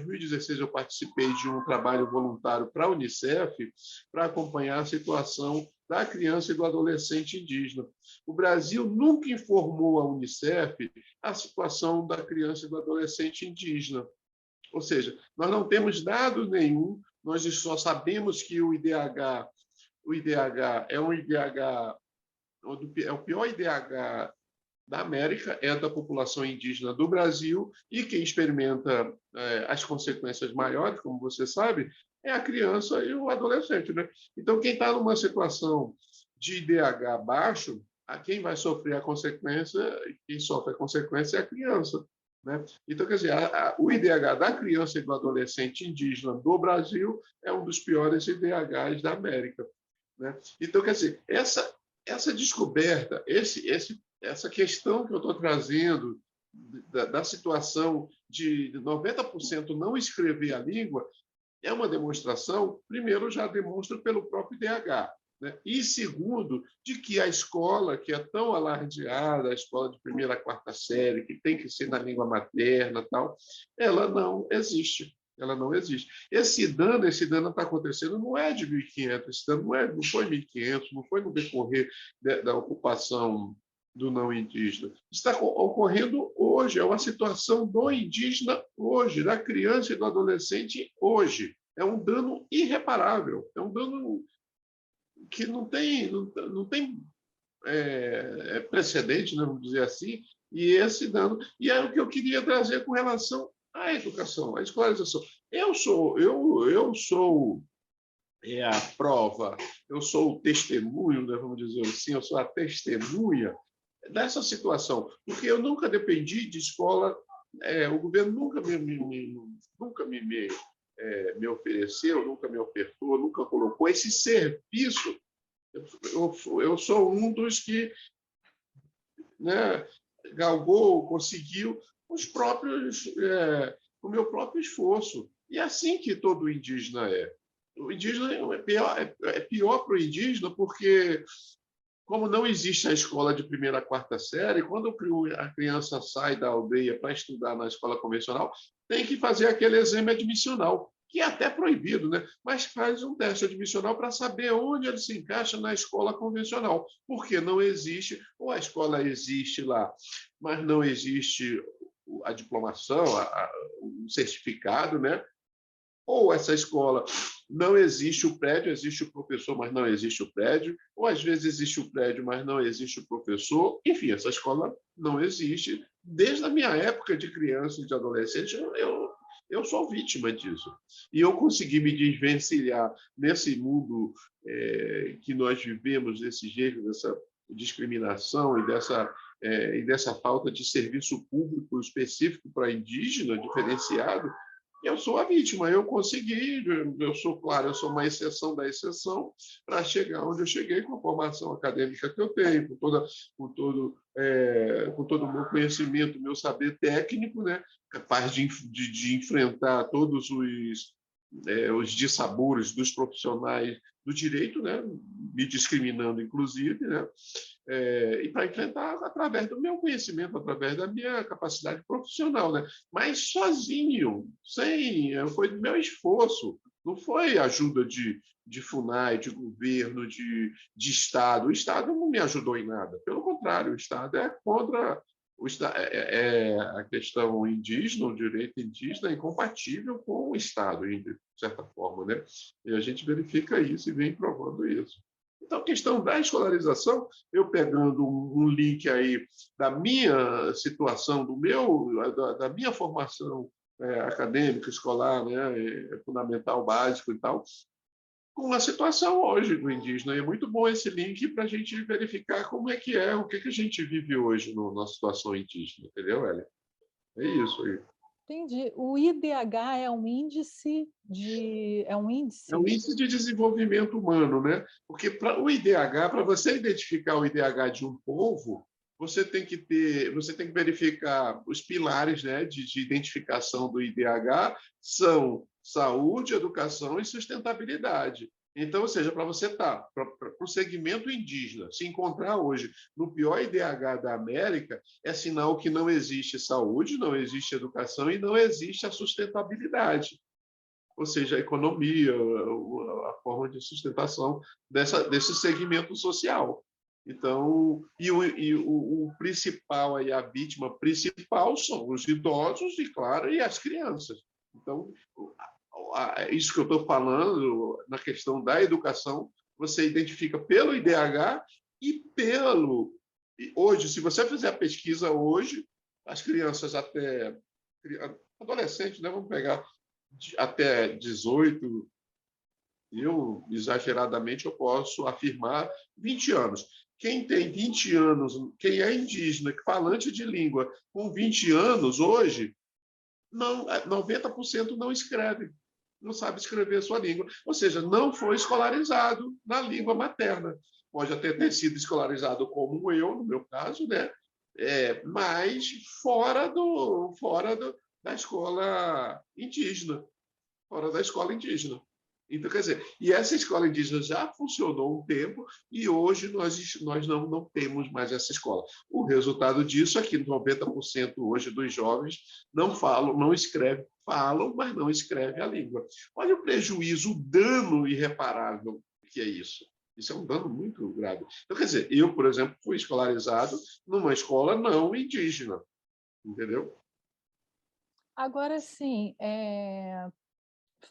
2016, eu participei de um trabalho voluntário para a Unicef para acompanhar a situação da criança e do adolescente indígena. O Brasil nunca informou a Unicef a situação da criança e do adolescente indígena. Ou seja, nós não temos dado nenhum, nós só sabemos que o IDH é um IDH, é o pior IDH da América, é da população indígena do Brasil, e quem experimenta as consequências maiores, como você sabe, é a criança e o adolescente, né? Então, quem está numa situação de IDH baixo, quem vai sofrer a consequência, quem sofre a consequência é a criança, né? Então, quer dizer, o IDH da criança e do adolescente indígena do Brasil é um dos piores IDHs da América, né? Então, quer dizer, essa descoberta, essa questão que eu estou trazendo da situação de 90% não escrever a língua é uma demonstração, primeiro, já demonstra pelo próprio IDH, né? E segundo, de que a escola, que é tão alardeada, a escola de primeira a quarta série, que tem que ser na língua materna, tal, ela não existe. Ela não existe. Esse dano está acontecendo, não é de 1500, esse dano não foi 1500, não foi no decorrer da ocupação do não indígena. Está ocorrendo hoje, é uma situação do indígena hoje, da criança e do adolescente hoje. É um dano irreparável, é um dano que não tem precedente, né, vamos dizer assim, e esse dano. E é o que eu queria trazer com relação à educação, à escolarização. Eu sou a prova, eu sou o testemunho, né, vamos dizer assim, eu sou a testemunha dessa situação, porque eu nunca dependi de escola, o governo nunca me ofereceu, nunca me ofertou, nunca colocou esse serviço. Eu sou um dos que, né, galgou, conseguiu o meu próprio esforço. E é assim que todo indígena é. O indígena é pior para o indígena porque, como não existe a escola de primeira a quarta série, quando a criança sai da aldeia para estudar na escola convencional, tem que fazer aquele exame admissional, que é até proibido, né? Mas faz um teste admissional para saber onde ele se encaixa na escola convencional, porque não existe, ou a escola existe lá, mas não existe a diplomação, o certificado, né? Ou essa escola não existe o prédio, existe o professor, mas não existe o prédio, ou às vezes existe o prédio, mas não existe o professor. Enfim, essa escola não existe. Desde a minha época de criança e de adolescente, eu sou vítima disso. E eu consegui me desvencilhar nesse mundo que nós vivemos, desse jeito, dessa discriminação e dessa falta de serviço público específico para indígena, diferenciado. Eu sou a vítima, eu consegui, eu sou uma exceção da exceção para chegar onde eu cheguei com a formação acadêmica que eu tenho, com todo o meu conhecimento, meu saber técnico, né, capaz de enfrentar todos os dissabores dos profissionais do direito, né, me discriminando, inclusive, né, e para enfrentar através do meu conhecimento, através da minha capacidade profissional, né, mas sozinho, foi do meu esforço, não foi ajuda de FUNAI, de governo, de Estado. O Estado não me ajudou em nada, pelo contrário, o Estado é contra. A questão indígena, o direito indígena é incompatível com o Estado, de certa forma, né? E a gente verifica isso e vem provando isso. Então, a questão da escolarização, eu pegando um link aí da minha situação, da minha formação acadêmica, escolar, né, fundamental, básico e tal, com a situação hoje do indígena. E é muito bom esse link para a gente verificar como é, o que a gente vive hoje na situação indígena, entendeu, Hélia? É isso aí. Entendi. O IDH é um índice É um índice de desenvolvimento humano, né? Porque para o IDH, para você identificar o IDH de um povo, você tem que verificar os pilares, né, de identificação do IDH, são saúde, educação e sustentabilidade. Então, ou seja, para você estar, para o segmento indígena, se encontrar hoje no pior IDH da América, é sinal que não existe saúde, não existe educação e não existe a sustentabilidade, ou seja, a economia, a forma de sustentação desse segmento social. Então, o principal, aí, a vítima principal são os idosos, e, claro, e as crianças. Então, isso que eu estou falando, na questão da educação, você identifica pelo IDH e pelo... Hoje, se você fizer a pesquisa hoje, as crianças até... Adolescentes, né? Vamos pegar até 18, exageradamente, eu posso afirmar 20 anos. Quem tem 20 anos, quem é indígena, falante de língua, com 20 anos, hoje, 90% não escreve, não sabe escrever a sua língua. Ou seja, não foi escolarizado na língua materna. Pode até ter sido escolarizado como eu, no meu caso, né? Mas da escola indígena. Fora da escola indígena. Então, quer dizer, e essa escola indígena já funcionou um tempo e hoje nós não temos mais essa escola. O resultado disso é que 90% hoje dos jovens não falam, não escrevem, falam, mas não escrevem a língua. Olha o prejuízo, o dano irreparável que é isso. Isso é um dano muito grave. Então, quer dizer, eu, por exemplo, fui escolarizado numa escola não indígena, entendeu? Agora, sim,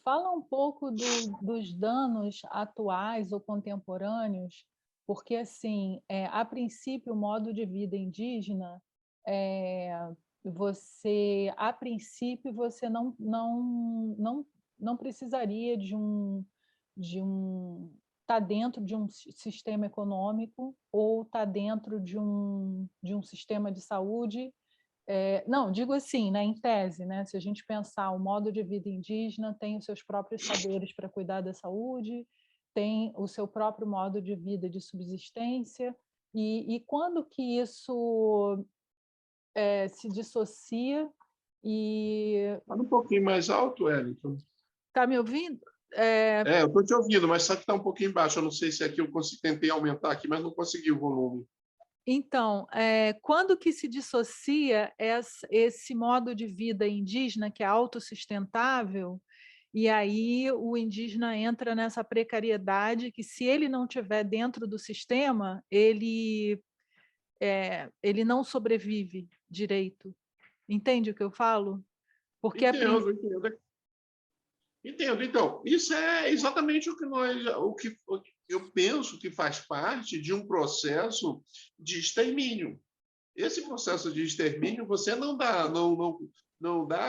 fala um pouco dos danos atuais ou contemporâneos, porque, assim, a princípio, o modo de vida indígena, a princípio, você não precisaria tá dentro de um sistema econômico ou tá dentro de um sistema de saúde. Não, digo assim, né, em tese, né, se a gente pensar o modo de vida indígena, tem os seus próprios saberes para cuidar da saúde, tem o seu próprio modo de vida de subsistência, e quando que isso se dissocia e... Fala um pouquinho mais alto, Wellington. Está me ouvindo? Eu estou te ouvindo, mas só que está um pouquinho baixo. Eu não sei se aqui eu tentei aumentar aqui, mas não consegui o volume. Então, quando que se dissocia esse modo de vida indígena, que é autossustentável, e aí o indígena entra nessa precariedade que, se ele não estiver dentro do sistema, ele não sobrevive direito. Entende o que eu falo? Porque Entendo. Entendo. Então, isso é exatamente o que eu penso que faz parte de um processo de extermínio. Esse processo de extermínio, você não dá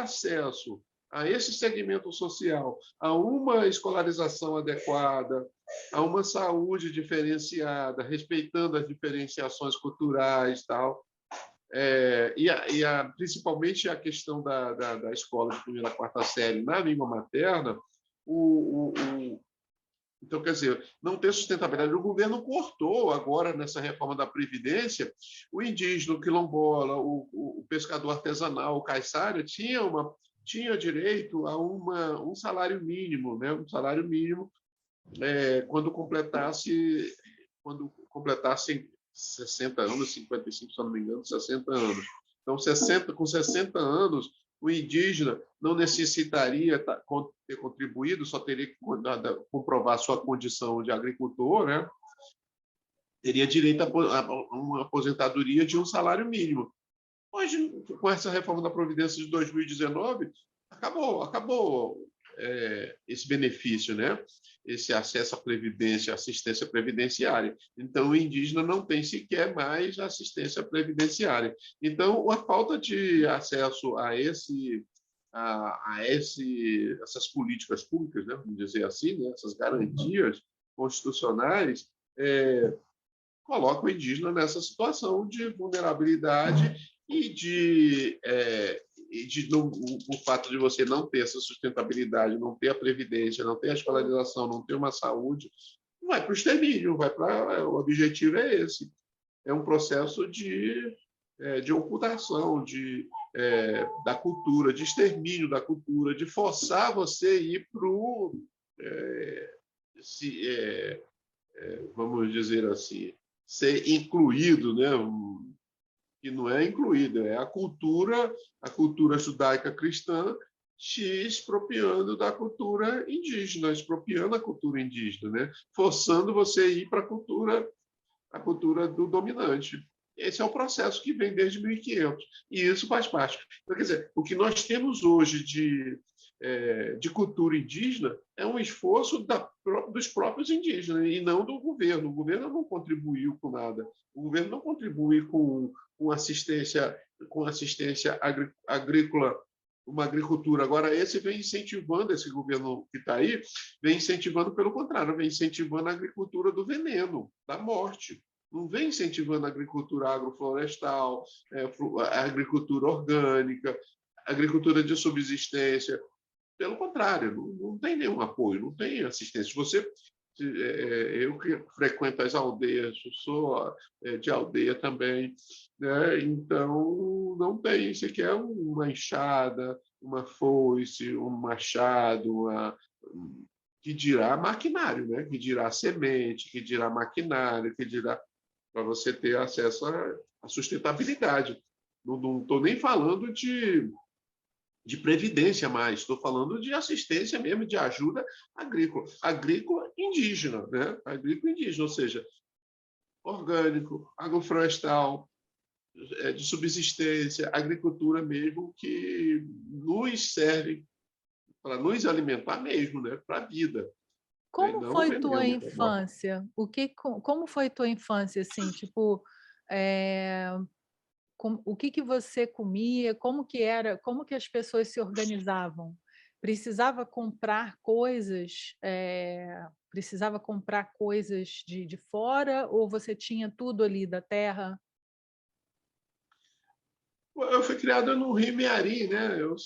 acesso a esse segmento social, a uma escolarização adequada, a uma saúde diferenciada, respeitando as diferenciações culturais, tal. Principalmente a questão da escola de primeira a quarta série na língua materna, então, quer dizer, não ter sustentabilidade. O governo cortou agora, nessa reforma da Previdência, o indígena, o quilombola, o pescador artesanal, o caiçara, tinha direito a um salário mínimo, né? Um salário mínimo quando completasse 60 anos, 55, se não me engano, 60 anos. Então, com 60 anos, o indígena não necessitaria ter contribuído, só teria que comprovar sua condição de agricultor, né? Teria direito a uma aposentadoria de um salário mínimo. Hoje, com essa reforma da Previdência de 2019, acabou esse benefício, né? Esse acesso à previdência, assistência previdenciária. Então, o indígena não tem sequer mais assistência previdenciária. Então, a falta de acesso essas políticas públicas, né? Vamos dizer assim, né? Essas garantias constitucionais, coloca o indígena nessa situação de vulnerabilidade o fato de você não ter essa sustentabilidade, não ter a previdência, não ter a escolarização, não ter uma saúde, vai para o extermínio, o objetivo é esse. É um processo de ocultação da cultura, de extermínio da cultura, de forçar você a ir para vamos dizer assim, ser incluído, né? Que não é incluído, é a cultura judaica cristã se expropriando da cultura indígena, expropriando a cultura indígena, né? Forçando você a ir para a cultura do dominante. Esse é o processo que vem desde 1500, e isso faz parte. Então, quer dizer, o que nós temos hoje de cultura indígena é um esforço dos próprios indígenas e não do governo. O governo não contribuiu com nada. O governo não contribui com assistência, agrícola, uma agricultura. Agora, esse governo que está aí, vem incentivando, pelo contrário, vem incentivando a agricultura do veneno, da morte. Não vem incentivando a agricultura agroflorestal, a agricultura orgânica, a agricultura de subsistência. Pelo contrário, não tem nenhum apoio, não tem assistência. Eu que frequento as aldeias, sou de aldeia também, né? Então não tem sequer uma enxada, uma foice, um machado, que dirá maquinário, né? Que dirá semente, que dirá maquinário, que dirá para você ter acesso à sustentabilidade. Não estou nem falando de previdência mais, estou falando de assistência mesmo, de ajuda agrícola indígena, né? Agrícola indígena, ou seja, orgânico, agroflorestal, de subsistência, agricultura mesmo, que nos serve para nos alimentar mesmo, né? Para a vida, né? E Como não foi tua veneno. infância? Como foi tua infância, assim, tipo, eh, o que que você comia? Como que as pessoas se organizavam? Precisava comprar coisas, precisava comprar coisas de fora ou você tinha tudo ali da terra? Eu fui criado no Rio Mearim, né? Eu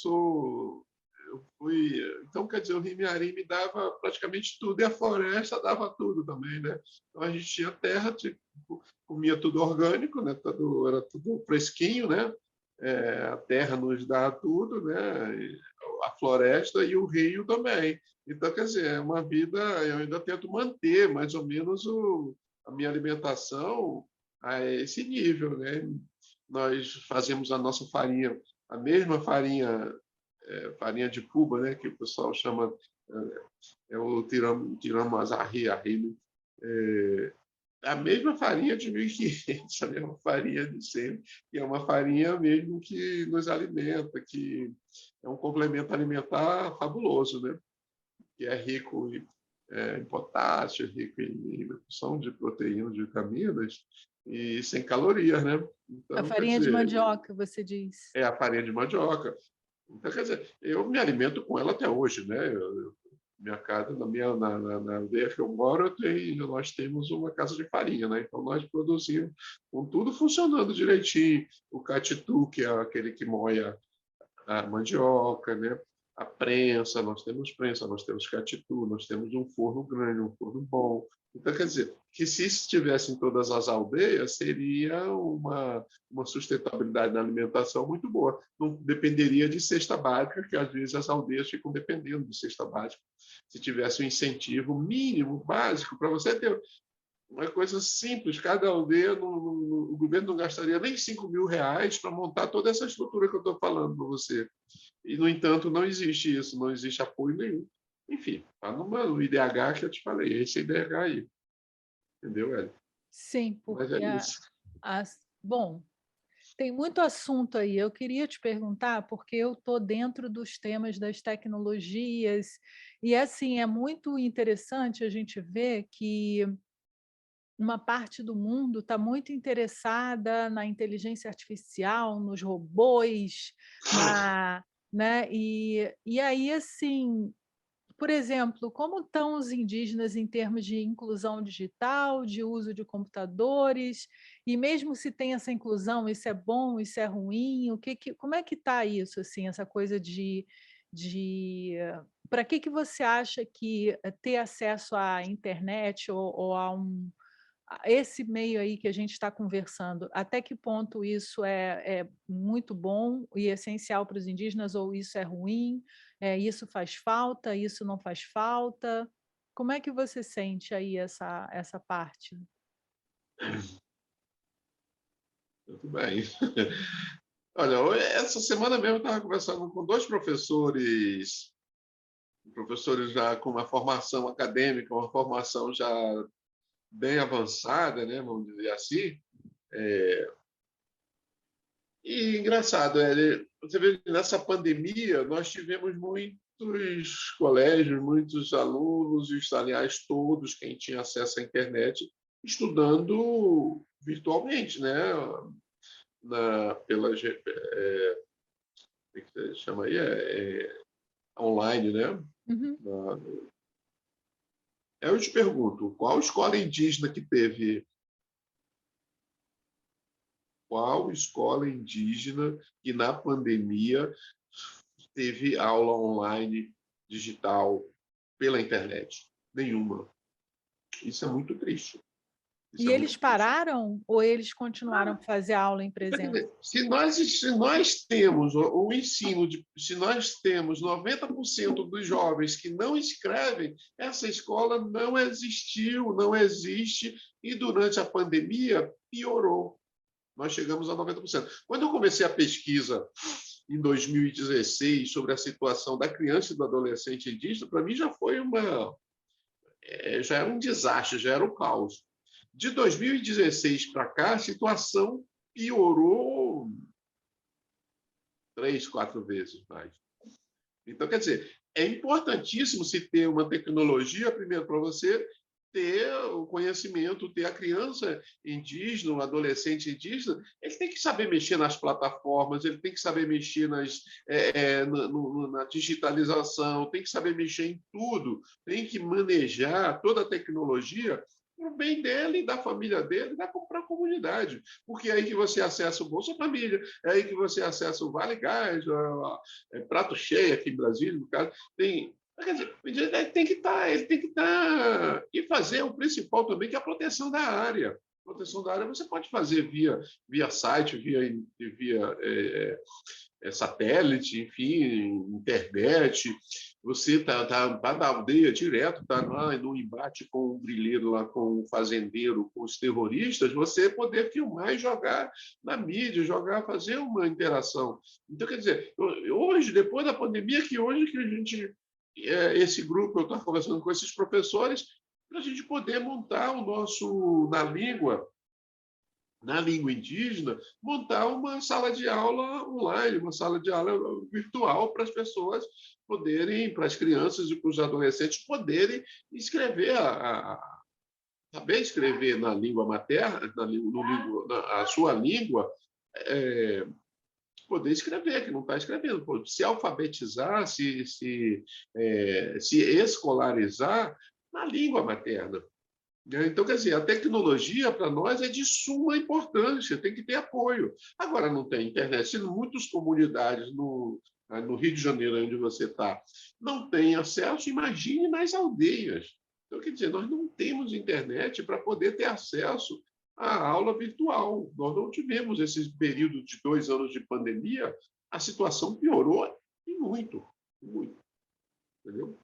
fui, então quer dizer, o Rio Mearim me dava praticamente tudo e a floresta dava tudo também, né? Então a gente tinha terra, tipo, comia tudo orgânico, né? Era tudo fresquinho, né? A terra nos dá tudo, né? A floresta e o rio também. Então, quer dizer, é uma vida, eu ainda tento manter mais ou menos a minha alimentação a esse nível, né? Nós fazemos a nossa farinha, a mesma farinha, farinha de Cuba, né, que o pessoal chama, o tiramos arri, né? A mesma farinha de 1500, a mesma farinha de sempre, que é uma farinha mesmo que nos alimenta, que é um complemento alimentar fabuloso, né? Que é rico em potássio, rico em redução de proteínas, de vitaminas e sem calorias, né? A Então, quer farinha de dizer, mandioca, você diz. é a farinha de mandioca. Então, quer dizer, eu me alimento com ela até hoje, né? Minha casa, na aldeia que eu moro, nós temos uma casa de farinha, né? Então, nós produzimos com tudo funcionando direitinho. O catitu, que é aquele que moe a mandioca, né? A prensa, nós temos catitu, nós temos um forno grande, um forno bom. Então, quer dizer, que se estivesse em todas as aldeias, seria uma sustentabilidade na alimentação muito boa. Não dependeria de cesta básica, que às vezes as aldeias ficam dependendo de cesta básica. Se tivesse um incentivo mínimo, básico, para você ter uma coisa simples, cada aldeia, o governo não gastaria nem R$ 5.000 para montar toda essa estrutura que eu estou falando para você. E, no entanto, não existe isso, não existe apoio nenhum. Enfim, está no IDH que eu te falei, esse IDH aí. Entendeu, Hélio? Sim, Mas é porque isso. bom, tem muito assunto aí. Eu queria te perguntar, porque eu estou dentro dos temas das tecnologias, e assim, é muito interessante a gente ver que uma parte do mundo está muito interessada na inteligência artificial, nos robôs, né? E aí, assim, por exemplo, como estão os indígenas em termos de inclusão digital, de uso de computadores, e mesmo se tem essa inclusão, isso é bom, isso é ruim, como é que está isso, assim, essa coisa de para que você acha que ter acesso à internet ou a esse meio aí que a gente está conversando, até que ponto isso é muito bom e essencial para os indígenas ou isso é ruim? Isso faz falta, isso não faz falta? Como é que você sente aí essa parte? Muito bem. Olha, essa semana mesmo eu estava conversando com dois professores já com uma formação acadêmica, uma formação já bem avançada, né, vamos dizer assim. E engraçado, você vê, nessa pandemia, nós tivemos muitos colégios, muitos alunos, e os aliás, todos, quem tinha acesso à internet, estudando virtualmente, né? Como é que se chama aí? Online, né? Uhum. Eu te pergunto, qual escola indígena que na pandemia teve aula online digital pela internet? Nenhuma. Isso é muito triste. Isso E é eles muito triste. pararam ou eles continuaram a fazer aula em Quer presença? dizer, se nós temos o ensino, se nós temos 90% dos jovens que não escrevem, essa escola não existiu, não existe, e durante a pandemia piorou. Nós chegamos a 90%. Quando eu comecei a pesquisa em 2016 sobre a situação da criança e do adolescente indígena, para mim já era um desastre, já era um caos. De 2016 para cá, a situação piorou 3, 4 vezes mais. Então, quer dizer, é importantíssimo se ter uma tecnologia, primeiro, para você ter o conhecimento, ter a criança indígena, o adolescente indígena, ele tem que saber mexer nas plataformas, ele tem que saber mexer na digitalização, tem que saber mexer em tudo, tem que manejar toda a tecnologia para o bem dele, da família dele, para a comunidade. Porque é aí que você acessa o Bolsa Família, é aí que você acessa o Vale Gás, Prato Cheio aqui em Brasília, no caso, tem. Quer dizer, ele tem que estar e fazer o principal também, que é a proteção da área. A proteção da área você pode fazer via site, via satélite, enfim, internet. Você está na aldeia direto, está lá no embate com o grileiro, lá com o fazendeiro, com os terroristas, você poder filmar e jogar na mídia, fazer uma interação. Então, quer dizer, hoje, depois da pandemia, que a gente, esse grupo, eu estava conversando com esses professores, para a gente poder montar o nosso, na língua indígena, montar uma sala de aula online, uma sala de aula virtual para as pessoas poderem, para as crianças e para os adolescentes poderem escrever, saber escrever na língua materna, a sua língua, poder escrever, que não está escrevendo, se alfabetizar, se escolarizar na língua materna. Então, quer dizer, a tecnologia para nós é de suma importância, tem que ter apoio. Agora, não tem internet. Se muitas comunidades no Rio de Janeiro, onde você está, não têm acesso, imagine nas aldeias. Então, quer dizer, nós não temos internet para poder ter acesso à aula virtual. Nós não tivemos esse período de 2 anos de pandemia, a situação piorou e muito, muito. Entendeu?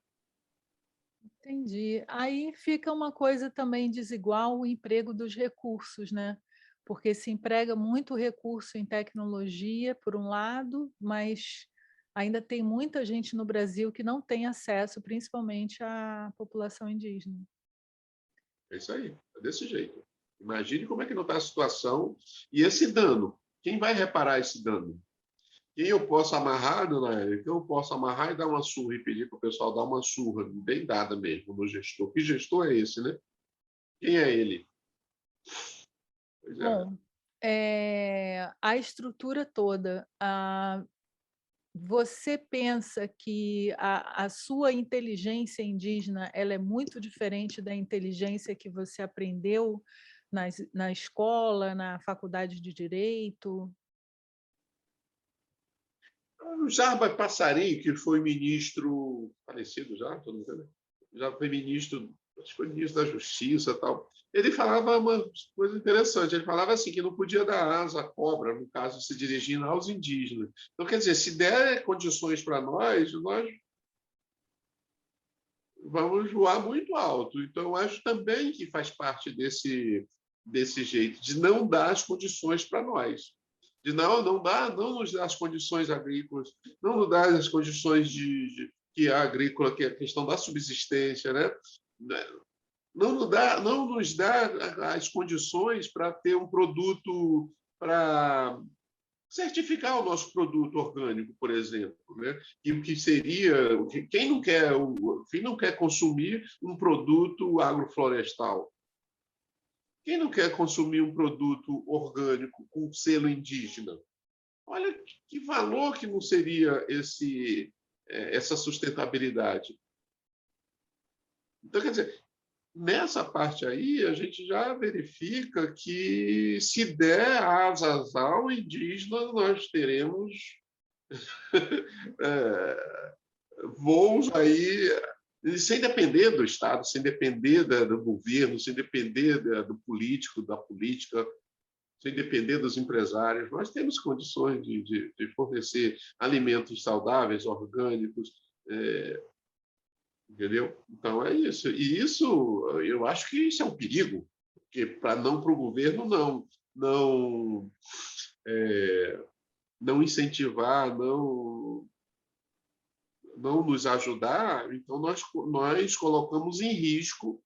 Entendi. Aí fica uma coisa também desigual o emprego dos recursos, né? Porque se emprega muito recurso em tecnologia, por um lado, mas ainda tem muita gente no Brasil que não tem acesso, principalmente à população indígena. É isso aí, é desse jeito. Imagine como é que não está a situação e esse dano. Quem vai reparar esse dano? Quem eu posso amarrar, dona Érica? Quem eu posso amarrar e dar uma surra e pedir para o pessoal dar uma surra, bem dada mesmo, no gestor. Que gestor é esse, né? Quem é ele? Pois é. Bom, a estrutura toda, você pensa que a sua inteligência indígena ela é muito diferente da inteligência que você aprendeu na escola, na faculdade de Direito? O Jarba Passarinho, que foi ministro, falecido já, todo mundo, já foi ministro, acho que foi ministro da Justiça e tal. Ele falava uma coisa interessante, ele falava assim, que não podia dar asa à cobra, no caso, se dirigindo aos indígenas. Então, quer dizer, se der condições para nós vamos voar muito alto. Então, acho também que faz parte desse jeito, de não dar as condições para nós. De não nos dar as condições agrícolas, não nos dar as condições que a agrícola, que é a questão da subsistência, né? Não nos dá as condições para ter um produto, para certificar o nosso produto orgânico, por exemplo, né? E o que seria quem não quer consumir um produto agroflorestal? Quem não quer consumir um produto orgânico com selo indígena? Olha que valor que não seria essa sustentabilidade. Então, quer dizer, nessa parte aí, a gente já verifica que, se der asas ao indígena, nós teremos voos aí, sem depender do Estado, sem depender do governo, sem depender do político, da política, sem depender dos empresários. Nós temos condições de fornecer alimentos saudáveis, orgânicos, entendeu? Então, é isso. E isso, eu acho que isso é um perigo, porque para o governo não incentivar, não nos ajudar, então nós colocamos em risco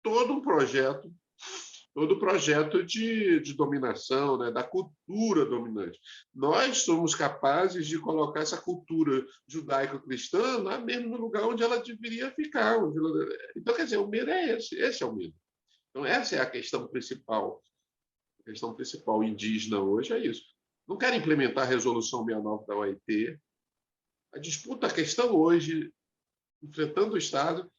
todo um projeto, de dominação, né, da cultura dominante. Nós somos capazes de colocar essa cultura judaico-cristã lá mesmo no lugar onde ela deveria ficar. Então, quer dizer, o medo é esse é o medo. Então, essa é a questão principal. A questão principal indígena hoje é isso. Não querem implementar a Resolução 69 da OIT. A questão hoje, enfrentando o Estado,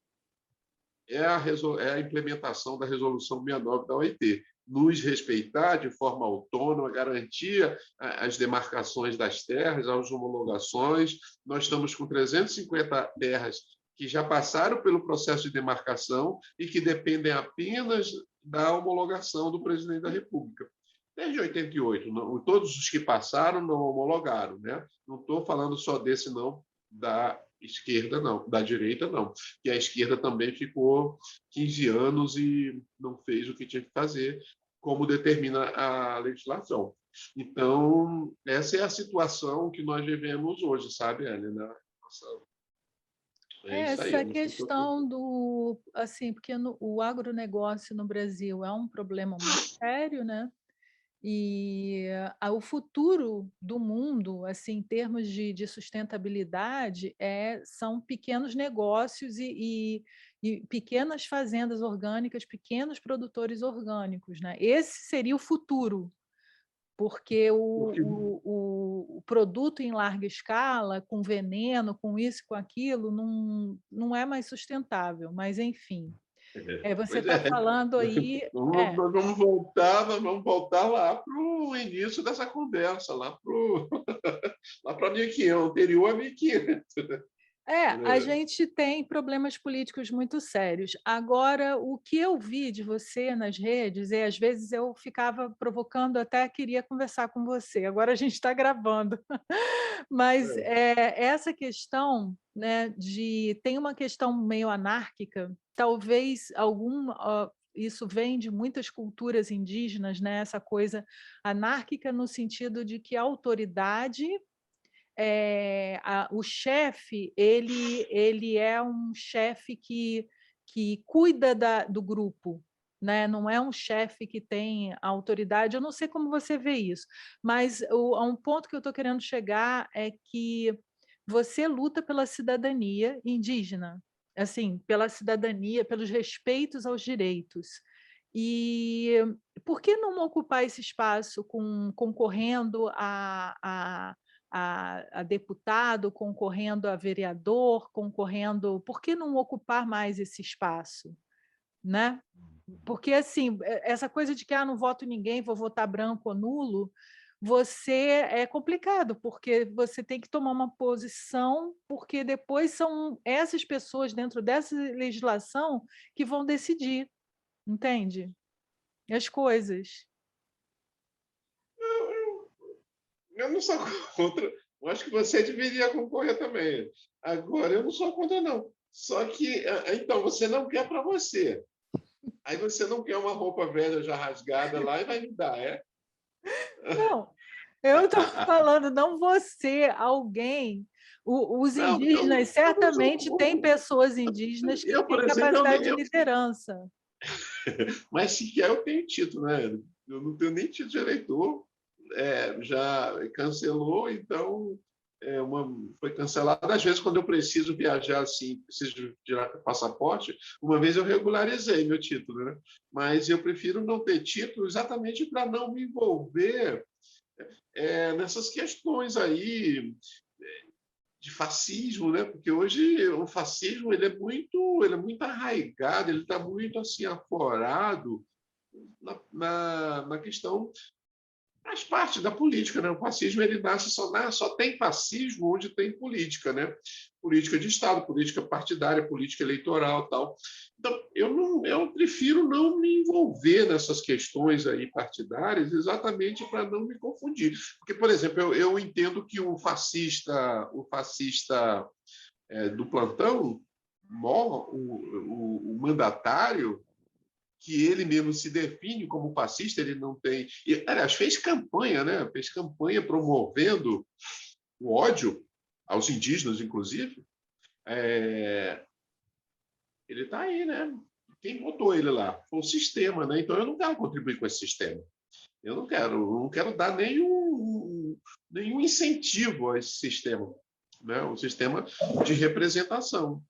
é a implementação da Resolução 69 da OIT. Nos respeitar de forma autônoma, garantir as demarcações das terras, as homologações. Nós estamos com 350 terras que já passaram pelo processo de demarcação e que dependem apenas da homologação do presidente da República. Desde 88, todos os que passaram não homologaram, né? Não estou falando só desse, não, da esquerda, não, da direita, não, que a esquerda também ficou 15 anos e não fez o que tinha que fazer, como determina a legislação. Então, essa é a situação que nós vivemos hoje, sabe, Helena? É isso aí. Essa questão do, assim, porque o agronegócio no Brasil é um problema muito sério, né? E o futuro do mundo, assim, em termos de sustentabilidade, são pequenos negócios e pequenas fazendas orgânicas, pequenos produtores orgânicos, né? Esse seria o futuro, porque o produto em larga escala, com veneno, com isso, com aquilo, não é mais sustentável, mas enfim. Você está falando aí... Nós vamos voltar lá para o início dessa conversa, lá para 1500, anterior a 1500. A gente tem problemas políticos muito sérios. Agora, o que eu vi de você nas redes, e às vezes eu ficava provocando, até queria conversar com você. Agora a gente está gravando. Mas essa questão, né, tem uma questão meio anárquica, talvez isso vem de muitas culturas indígenas, né, essa coisa anárquica no sentido de que a autoridade... o chefe ele é um chefe que cuida do grupo, né? Não é um chefe que tem autoridade. Eu não sei como você vê isso, mas um ponto que eu estou querendo chegar é que você luta pela cidadania indígena, assim, pela cidadania, pelos respeitos aos direitos. E por que não ocupar esse espaço concorrendo a deputado, concorrendo a vereador, concorrendo... Por que não ocupar mais esse espaço? Né? Porque, assim, essa coisa de que não voto ninguém, vou votar branco ou nulo, é complicado, porque você tem que tomar uma posição, porque depois são essas pessoas dentro dessa legislação que vão decidir, entende? As coisas. Eu não sou contra eu acho que você deveria concorrer também. Agora, eu não sou contra, não. Só que, então, você não quer para você. Aí você não quer uma roupa velha já rasgada lá e vai me dar, é? Não, eu estou falando, não você, alguém. Os Não, porque indígenas, certamente, tem pessoas indígenas que eu, por têm exemplo, capacidade de liderança. mas sequer eu tenho título, né? Eu não tenho nem título de eleitor, já cancelou, então foi cancelado. Às vezes, quando eu preciso viajar assim, preciso tirar passaporte, uma vez eu regularizei meu título, né? Mas eu prefiro não ter título exatamente para não me envolver nessas questões aí de fascismo, né? Porque hoje o fascismo ele é muito arraigado, ele está muito assim aflorado na questão, faz parte da política, né? O fascismo ele só tem fascismo onde tem política, né? Política de Estado, política partidária, política eleitoral, tal. Então eu prefiro não me envolver nessas questões aí partidárias, exatamente para não me confundir. Porque, por exemplo, eu entendo que o fascista do plantão, o mandatário, que ele mesmo se define como fascista, ele não tem. E, aliás, fez campanha, né? Fez campanha promovendo o ódio aos indígenas, inclusive. Ele está aí, né? Quem botou ele lá? Foi o sistema, né? Então eu não quero contribuir com esse sistema. Eu não quero dar nenhum incentivo a esse sistema, né? Um sistema de representação.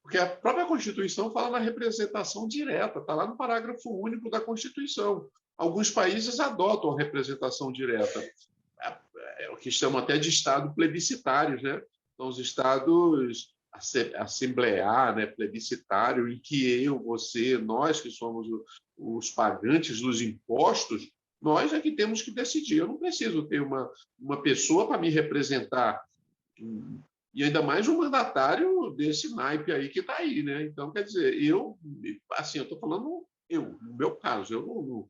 Porque a própria Constituição fala na representação direta, está lá no parágrafo único da Constituição. Alguns países adotam a representação direta, o que chamam até de Estado plebiscitários, né? São os estados assemblear, né, plebiscitário, em que eu, você, nós que somos os pagantes dos impostos, nós é que temos que decidir. Eu não preciso ter uma pessoa para me representar, e ainda mais um mandatário desse naipe aí que está aí, né? Então, quer dizer, eu estou falando no meu caso, eu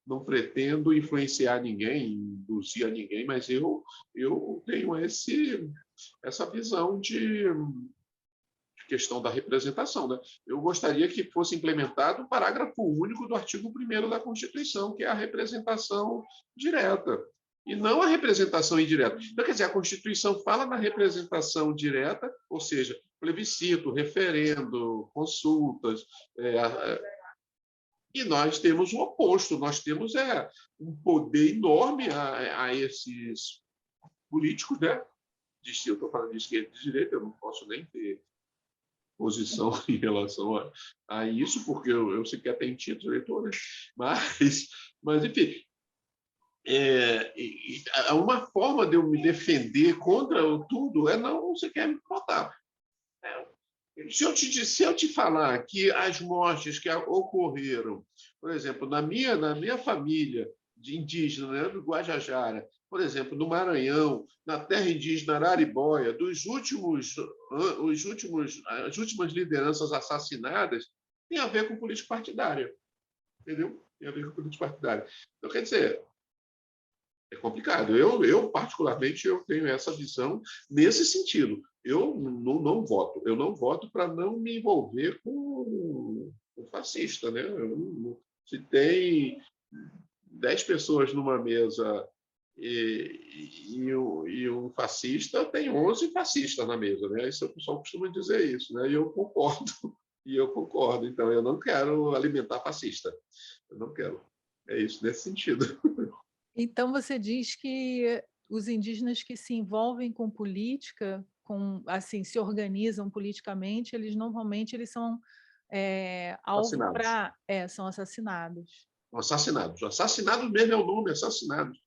não pretendo influenciar ninguém, induzir a ninguém, mas eu tenho essa visão de questão da representação, né? Eu gostaria que fosse implementado o parágrafo único do artigo 1º da Constituição, que é a representação direta, e não a representação indireta. Então, quer dizer, a Constituição fala na representação direta, ou seja, plebiscito, referendo, consultas, e nós temos o oposto, nós temos um poder enorme a esses políticos, né? Eu estou falando de esquerda e de direita, eu não posso nem ter posição em relação a isso, porque eu sequer tenho título de eleitor, né? Mas enfim, uma forma de eu me defender contra tudo é não sequer me votar. Se eu te falar que as mortes que ocorreram, por exemplo, na minha família de indígena, né, do Guajajara, por exemplo, no Maranhão, na terra indígena Araribóia, as últimas lideranças assassinadas, tem a ver com política partidária, entendeu? Tem a ver com política partidária. Então, quer dizer, é complicado. Particularmente, eu tenho essa visão nesse sentido. Eu não voto. Eu não voto para não me envolver com o fascista, né? Se tem 10 pessoas numa mesa e um fascista, tem 11 fascistas na mesa, né? Isso, o pessoal costuma dizer isso, né? E eu concordo. E eu concordo. Então, eu não quero alimentar fascista. Eu não quero. É isso, nesse sentido. Então, você diz que os indígenas que se envolvem com política, assim, se organizam politicamente, eles são alvo Assassinados. são assassinados. Assassinados. Assassinados mesmo é o nome, assassinados.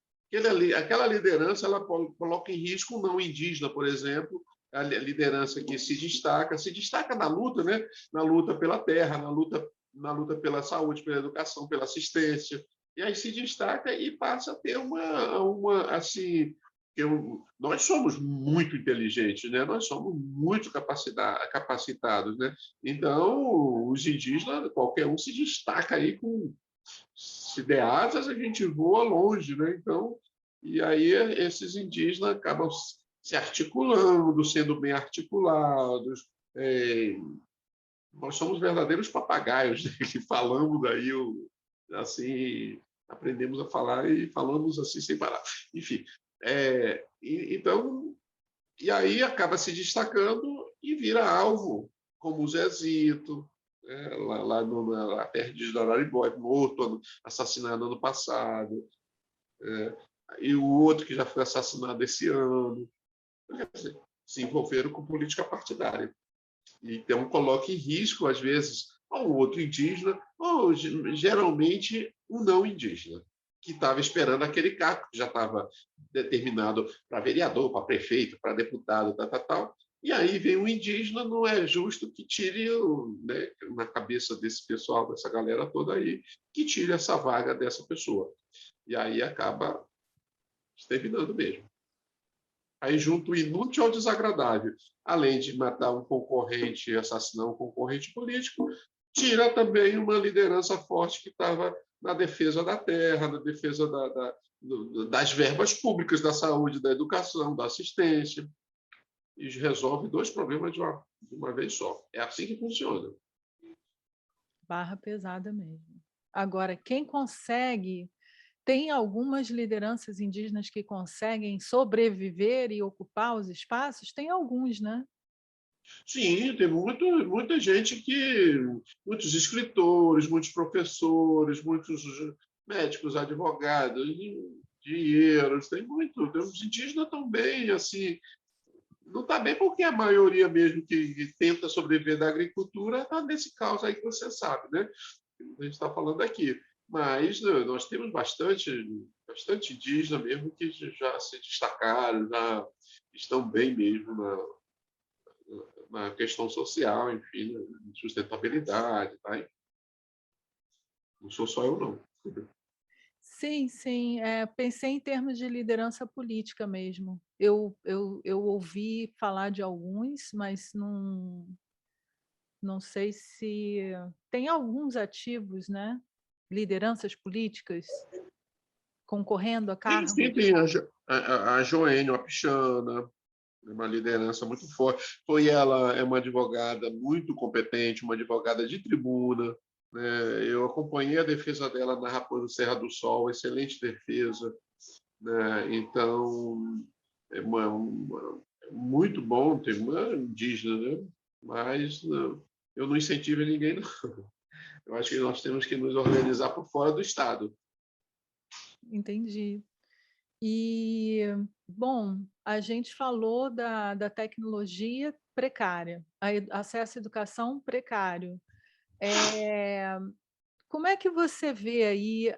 Aquela liderança ela coloca em risco um não indígena, por exemplo, a liderança que se destaca na luta, né? Na luta pela terra, na luta pela saúde, pela educação, pela assistência. E aí se destaca e passa a ter assim, nós somos muito inteligentes, né? Nós somos muito capacitados, né? Então, os indígenas, qualquer um se destaca aí com se der asas, a gente voa longe, né? Então, E aí esses indígenas acabam se articulando, sendo bem articulados. Nós somos verdadeiros papagaios, né? Que falamos daí, assim, aprendemos a falar e falamos assim sem parar. Enfim, então, e aí acaba se destacando e vira alvo, como o Zezito, lá perto de Araribóia, morto, assassinado ano passado, e o outro que já foi assassinado esse ano. Quer dizer, se envolveram com política partidária. Então, coloca em risco, às vezes, um outro indígena, ou geralmente um não indígena, que estava esperando aquele cargo, que já estava determinado para vereador, para prefeito, para deputado, tal. E aí vem um indígena, não é justo que tire, né, na cabeça desse pessoal, dessa galera toda aí, que tire essa vaga dessa pessoa. E aí acaba exterminando mesmo. Aí junto o inútil ao desagradável. Além de matar um concorrente, assassinar um concorrente político, tira também uma liderança forte que estava na defesa da terra, na defesa das verbas públicas, da saúde, da educação, da assistência, e resolve dois problemas de uma vez só. É assim que funciona. Barra pesada mesmo. Agora, quem consegue... Tem algumas lideranças indígenas que conseguem sobreviver e ocupar os espaços? Tem alguns, né? Sim, tem muita gente muitos escritores, muitos professores, muitos médicos, advogados, engenheiros, tem os indígenas estão bem, assim, não está bem porque a maioria mesmo que tenta sobreviver da agricultura está nesse caos aí que você sabe, né? A gente está falando aqui. Mas nós temos bastante indígena mesmo que já se destacaram, já estão bem mesmo na questão social, enfim, sustentabilidade. Tá? Não sou só eu, não. Sim, sim. Pensei em termos de liderança política mesmo. Eu ouvi falar de alguns, mas não sei se... Tem alguns ativos, né? Lideranças políticas concorrendo a cargos. Sim, tem a Joênia Wapichana, uma liderança muito forte. Ela é uma advogada muito competente, uma advogada de tribuna. Né? Eu acompanhei a defesa dela na Raposa Serra do Sol, excelente defesa. Né? Então, é muito bom ter uma indígena, né? Mas eu não incentivo ninguém, não. Eu acho que nós temos que nos organizar por fora do Estado. Entendi. E, bom, a gente falou da tecnologia precária, acesso à educação precário. Como é que você vê aí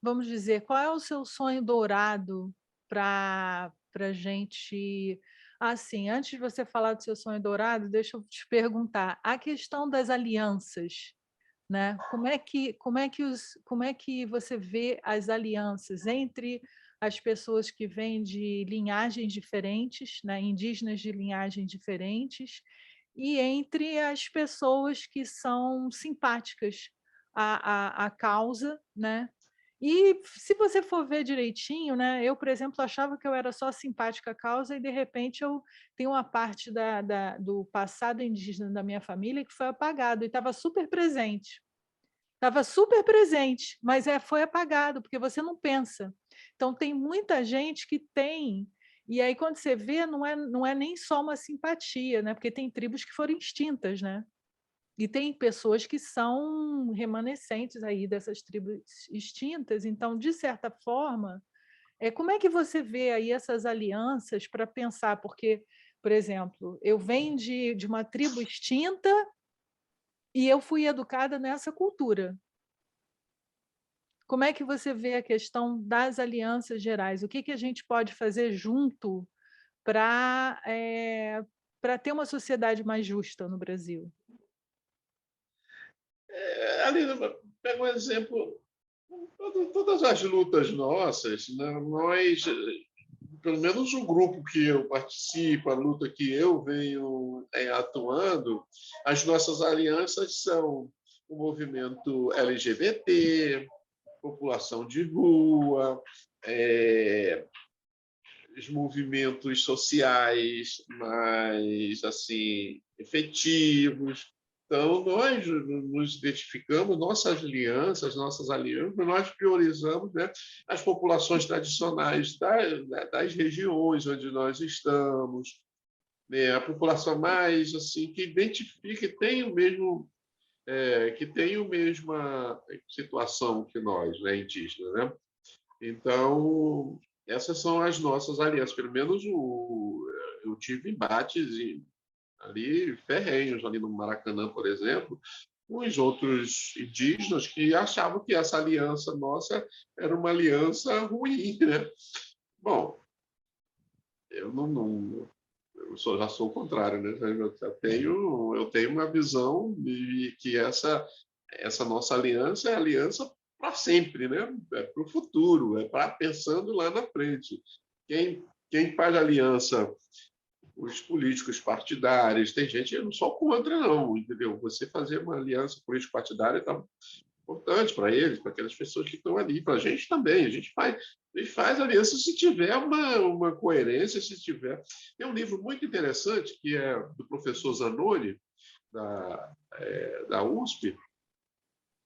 vamos dizer, qual é o seu sonho dourado para a gente... Assim, antes de você falar do seu sonho dourado, deixa eu te perguntar, a questão das alianças, né? Como é que você vê as alianças entre as pessoas que vêm de linhagens diferentes, né? Indígenas de linhagens diferentes, e entre as pessoas que são simpáticas à causa, né? E se você for ver direitinho, né? Eu, por exemplo, achava que eu era só simpática à causa e, de repente, eu tenho uma parte do passado indígena da minha família que foi apagado e estava super presente. Estava super presente, mas foi apagado, porque você não pensa. Então, tem muita gente que tem, e aí quando você vê, não é nem só uma simpatia, né? Porque tem tribos que foram extintas, né? E tem pessoas que são remanescentes aí dessas tribos extintas. Então, de certa forma, como é que você vê aí essas alianças para pensar? Porque, por exemplo, eu venho de uma tribo extinta e eu fui educada nessa cultura. Como é que você vê a questão das alianças gerais? O que a gente pode fazer junto para ter uma sociedade mais justa no Brasil? Alina, pega um exemplo. Todas as lutas nossas, né, nós, pelo menos o grupo que eu participo, a luta que eu venho atuando, as nossas alianças são o movimento LGBT, população de rua, os movimentos sociais mais assim efetivos. Então, nós nos identificamos, nossas alianças, nós priorizamos, né, as populações tradicionais das regiões onde nós estamos, né, a população mais assim que identifica, que tem o mesmo que tem a mesma situação que nós, né, indígena, né? Então, essas são as nossas alianças. Pelo menos eu tive embates ali ferrenhos, ali no Maracanã, por exemplo, com os outros indígenas que achavam que essa aliança nossa era uma aliança ruim, né? Bom, eu já sou o contrário, né? Eu tenho uma visão de que essa nossa aliança é aliança para sempre, né? É para o futuro, é para pensando lá na frente. Quem faz aliança, os políticos partidários, tem gente, eu não sou contra, não, entendeu? Você fazer uma aliança político-partidária está importante para eles, para aquelas pessoas que estão ali, para a gente também. A gente faz aliança se tiver uma coerência, se tiver. Tem um livro muito interessante que é do professor Zanoni, da USP.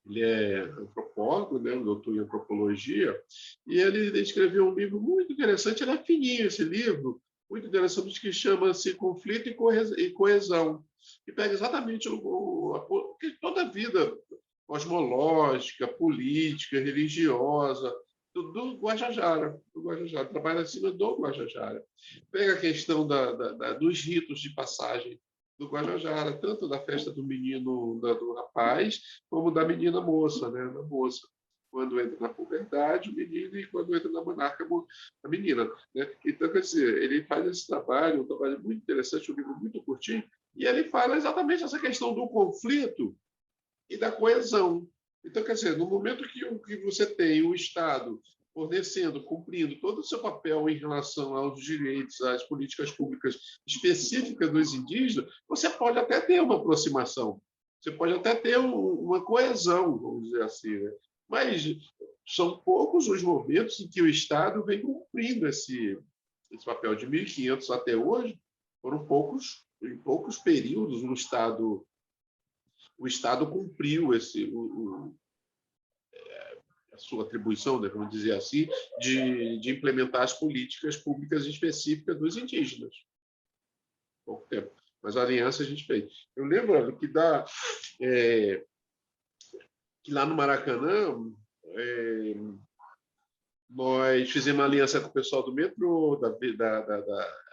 Ele é antropólogo, né, um doutor em antropologia, e ele escreveu um livro muito interessante. Ele é fininho, esse livro, muito interessante, que chama-se Conflito e Coesão, que pega exatamente toda a vida cosmológica, política, religiosa do Guajajara, trabalha acima do Guajajara. Pega a questão dos ritos de passagem do Guajajara, tanto da festa do menino, do rapaz, como da menina moça, né? Da moça. Quando entra na puberdade, o menino, e quando entra na monarca, a menina. Né? Então, quer dizer, ele faz esse trabalho, um trabalho muito interessante, um livro muito curtinho, e ele fala exatamente essa questão do conflito e da coesão. Então, quer dizer, no momento que você tem o Estado fornecendo, cumprindo todo o seu papel em relação aos direitos, às políticas públicas específicas dos indígenas, você pode até ter uma aproximação, você pode até ter uma coesão, vamos dizer assim, né? Mas são poucos os momentos em que o Estado vem cumprindo esse papel. De 1500 até hoje, foram em poucos períodos o Estado cumpriu a sua atribuição, né, vamos dizer assim, de implementar as políticas públicas específicas dos indígenas. Pouco tempo. Mas a aliança a gente fez. Eu lembro que lá no Maracanã nós fizemos uma aliança com o pessoal do metrô,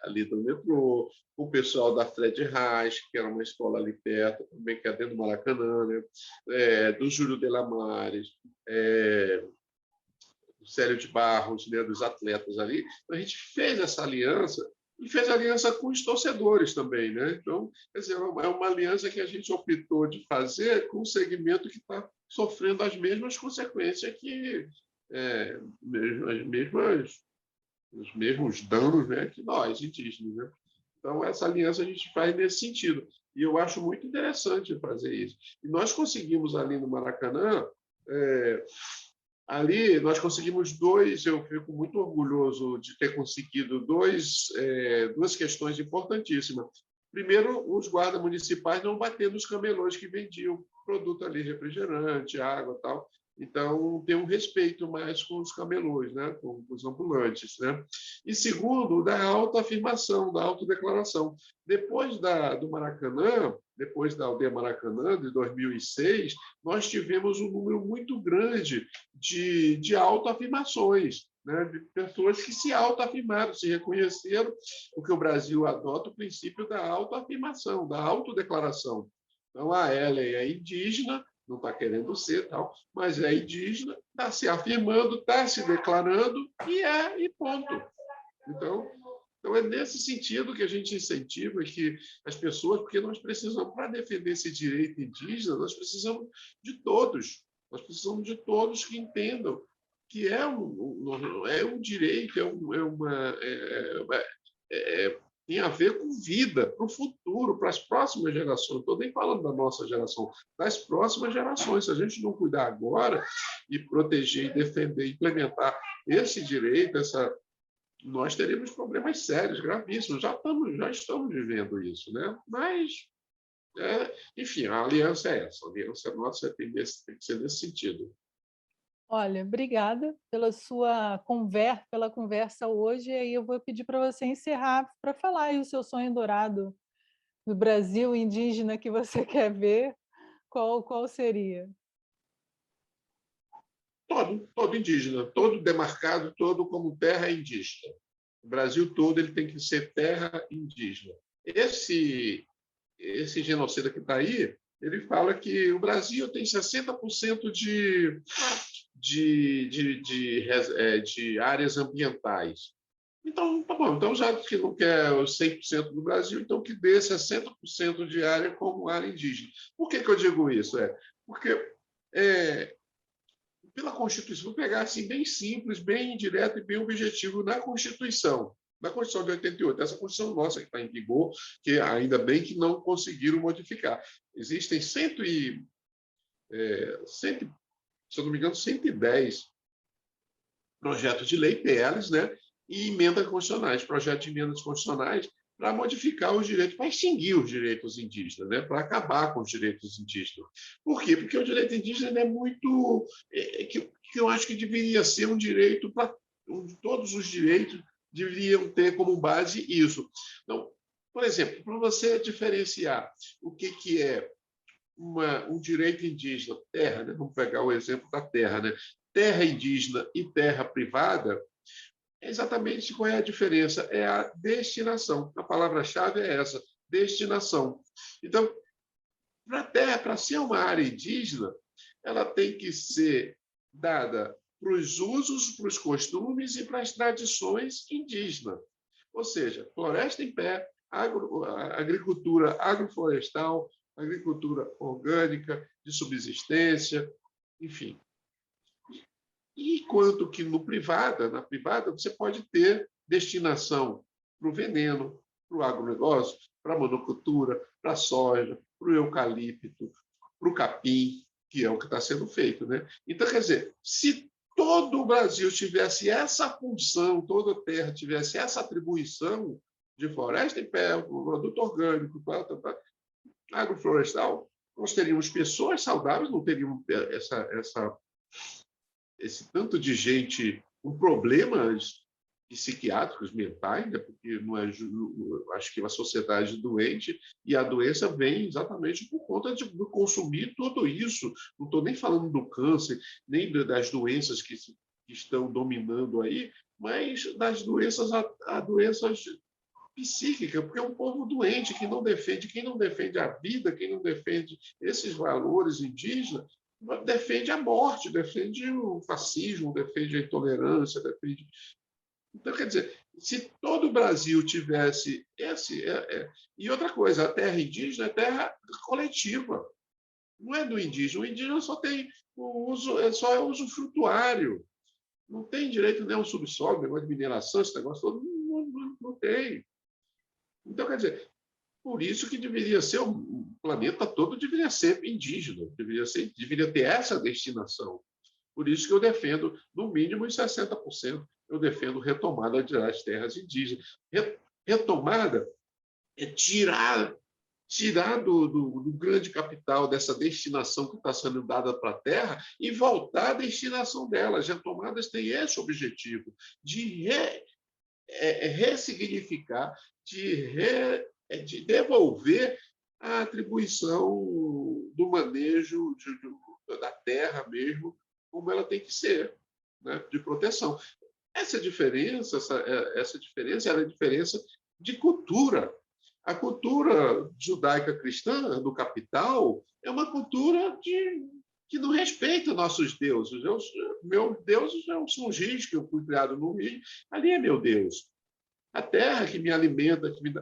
ali do metrô, com o pessoal da Fred Reis, que era uma escola ali perto, também que é dentro do Maracanã, né? Do Júlio de Lamares, do Célio de Barros, né? Dos atletas ali. Então, a gente fez essa aliança e fez aliança com os torcedores também, né? Então, quer dizer, é uma aliança que a gente optou de fazer com um segmento que está sofrendo as mesmas consequências que os mesmos danos, né, que nós, indígenas. Né? Então, essa aliança a gente faz nesse sentido. E eu acho muito interessante fazer isso. E nós conseguimos ali no Maracanã, ali nós conseguimos eu fico muito orgulhoso de ter conseguido duas questões importantíssimas. Primeiro, os guardas municipais não bater nos camelôs que vendiam produto ali, refrigerante, água e tal. Então, tem um respeito mais com os camelôs, né? Com os ambulantes. Né? E segundo, da autoafirmação, da autodeclaração. Depois do Maracanã, depois da Aldeia Maracanã, de 2006, nós tivemos um número muito grande de autoafirmações, né? De pessoas que se autoafirmaram, se reconheceram, porque o Brasil adota o princípio da autoafirmação, da autodeclaração. Então, a Ellen é indígena, não está querendo ser, tal, mas é indígena, está se afirmando, está se declarando e ponto. Então, é nesse sentido que a gente incentiva que as pessoas, porque nós precisamos, para defender esse direito indígena, nós precisamos de todos. Nós precisamos de todos que entendam que é um direito, tem a ver com vida, para o futuro, para as próximas gerações. Não estou nem falando da nossa geração, das próximas gerações. Se a gente não cuidar agora e proteger, defender, implementar esse direito, nós teremos problemas sérios, gravíssimos. Já estamos vivendo isso, né? Mas, enfim, a aliança é essa. A aliança nossa tem que ser nesse sentido. Olha, obrigada pela conversa hoje. E aí eu vou pedir para você encerrar para falar aí o seu sonho dourado do Brasil indígena que você quer ver. Qual seria? Todo indígena, todo demarcado, todo como terra indígena. O Brasil todo ele tem que ser terra indígena. Esse genocida que está aí, ele fala que o Brasil tem 60% de áreas ambientais. Então, tá bom. Então, já que não quer os 100% do Brasil, então que dê 60% de área como área indígena. Por que eu digo isso? Porque pela Constituição, vou pegar assim, bem simples, bem direto e bem objetivo, na Constituição de 88, essa Constituição nossa que está em vigor, que ainda bem que não conseguiram modificar. Existem se eu não me engano, 110 projetos de lei, PLs, né, e emendas constitucionais, projetos de emendas constitucionais para modificar os direitos, para extinguir os direitos indígenas, né, para acabar com os direitos indígenas. Por quê? Porque o direito indígena é muito... que eu acho que deveria ser um direito para... todos os direitos deveriam ter como base isso. Então, por exemplo, para você diferenciar o que é um direito indígena, terra, né? Vamos pegar o exemplo da terra, né? Terra indígena e terra privada, exatamente qual é a diferença? É a destinação. A palavra-chave é essa, destinação. Então, para a terra, para ser uma área indígena, ela tem que ser dada para os usos, para os costumes e para as tradições indígenas. Ou seja, floresta em pé, agricultura agroflorestal, agricultura orgânica, de subsistência, enfim. Enquanto que na privada, você pode ter destinação para o veneno, para o agronegócio, para a monocultura, para a soja, para o eucalipto, para o capim, que é o que está sendo feito, né? Então, quer dizer, se todo o Brasil tivesse essa função, toda a terra tivesse essa atribuição de floresta em pé, produto orgânico, agroflorestal, nós teríamos pessoas saudáveis, não teríamos esse tanto de gente com problemas psiquiátricos, mentais, né? Porque não é, acho que é uma sociedade doente, e a doença vem exatamente por conta de consumir tudo isso. Não estou nem falando do câncer, nem das doenças que estão dominando aí, mas das doenças a doenças psíquicas, porque é um povo doente que não defende, quem não defende a vida, quem não defende esses valores indígenas, defende a morte, defende o fascismo, defende a intolerância, defende... Então, quer dizer, se todo o Brasil tivesse E outra coisa, a terra indígena é terra coletiva, não é do indígena. O indígena só tem o uso, só é uso frutuário, não tem direito nem ao subsolo, negócio de mineração, esse negócio todo, não tem. Então, quer dizer, por isso que deveria ser, o planeta todo deveria ser indígena, deveria ter essa destinação. Por isso que eu defendo, no mínimo, os 60%. Eu defendo retomada das terras indígenas. Retomada é tirar do grande capital, dessa destinação que está sendo dada para a terra, e voltar à destinação delas. As retomadas têm esse objetivo, de ressignificar, de devolver a atribuição do manejo da terra mesmo, como ela tem que ser, né, de proteção. Essa diferença é a diferença de cultura. A cultura judaica cristã do capital é uma cultura que não respeita nossos deuses. Meu Deus são os rios, que eu fui criado no rio, ali é meu Deus. A terra que me alimenta, que me dá...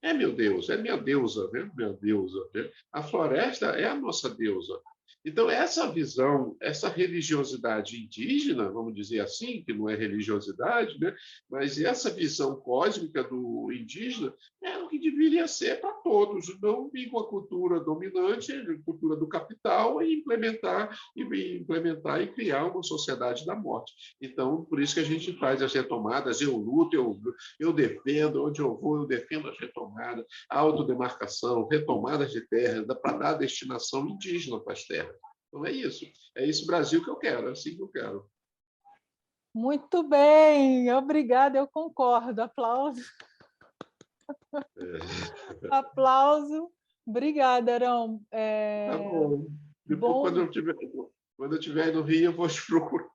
É meu Deus, é minha deusa, né? Minha deusa. Né? A floresta é a nossa deusa. Então, essa visão, essa religiosidade indígena, vamos dizer assim, que não é religiosidade, né? Mas essa visão cósmica do indígena é o que deveria ser para todos, não vir com a cultura dominante, a cultura do capital, e implementar e criar uma sociedade da morte. Então, por isso que a gente faz as retomadas, eu luto, eu defendo, onde eu vou, eu defendo as retomadas, a autodemarcação, retomadas de terra, para dar destinação indígena para as terras. Então, é esse Brasil que eu quero, é assim que eu quero. Muito bem, obrigada, eu concordo. Aplauso. Aplauso. Obrigada, Arão. Tá bom. Depois, Bom, quando eu estiver no Rio, eu vou te procurar.